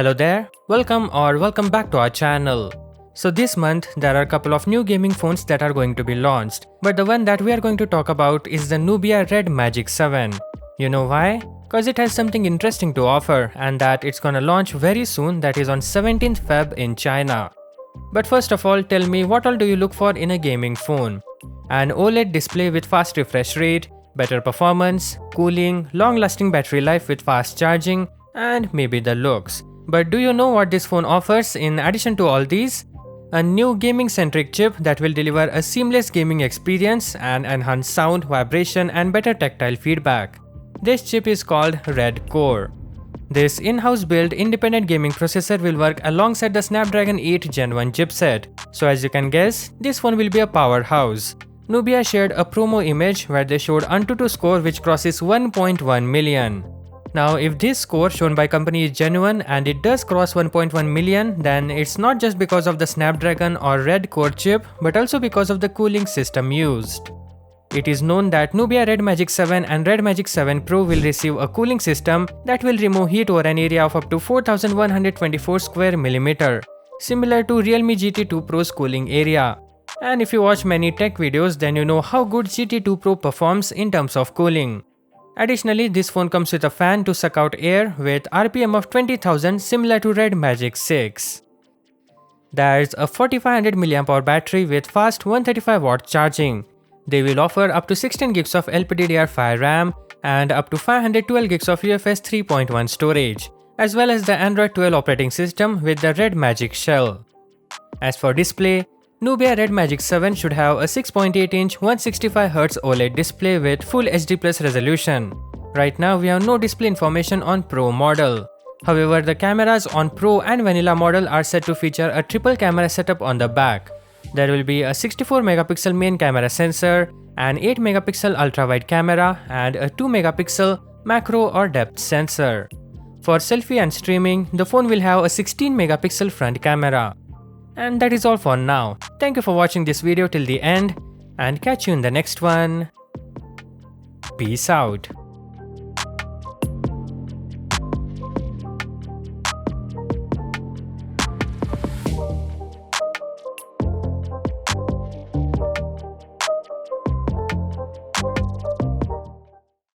Hello there, welcome back to our channel. So this month there are a couple of new gaming phones that are going to be launched, but the one that we are going to talk about is the Nubia RedMagic 7. You know why? Cause it has something interesting to offer and that it's gonna launch very soon, that is on 17th Feb in China. But first of all, tell me what all do you look for in a gaming phone? An OLED display with fast refresh rate, better performance, cooling, long-lasting battery life with fast charging, and maybe the looks. But do you know what this phone offers in addition to all these? A new gaming-centric chip that will deliver a seamless gaming experience and enhanced sound, vibration, and better tactile feedback. This chip is called Red Core. This in-house built independent gaming processor will work alongside the Snapdragon 8 Gen 1 chipset. So as you can guess, this phone will be a powerhouse. Nubia shared a promo image where they showed Antutu score which crosses 1.1 million. Now if this score shown by company is genuine and it does cross 1.1 million, then it's not just because of the Snapdragon or Red Core chip, but also because of the cooling system used. It is known that Nubia RedMagic 7 and RedMagic 7 Pro will receive a cooling system that will remove heat over an area of up to 4124 square millimeter, similar to Realme GT2 Pro's cooling area. And if you watch many tech videos, then you know how good GT2 Pro performs in terms of cooling. Additionally, this phone comes with a fan to suck out air with RPM of 20,000 similar to RedMagic 6. There's a 4500 mAh battery with fast 135W charging. They will offer up to 16 GB of LPDDR5 RAM and up to 512 GB of UFS 3.1 storage, as well as the Android 12 operating system with the RedMagic shell. As for display, Nubia RedMagic 7 should have a 6.8-inch 165Hz OLED display with Full HD Plus resolution. Right now we have no display information on Pro model. However, the cameras on Pro and Vanilla model are set to feature a triple camera setup on the back. There will be a 64MP main camera sensor, an 8MP ultra-wide camera, and a 2MP macro or depth sensor. For selfie and streaming, the phone will have a 16MP front camera. And that is all for now. Thank you for watching this video till the end and catch you in the next one. Peace out.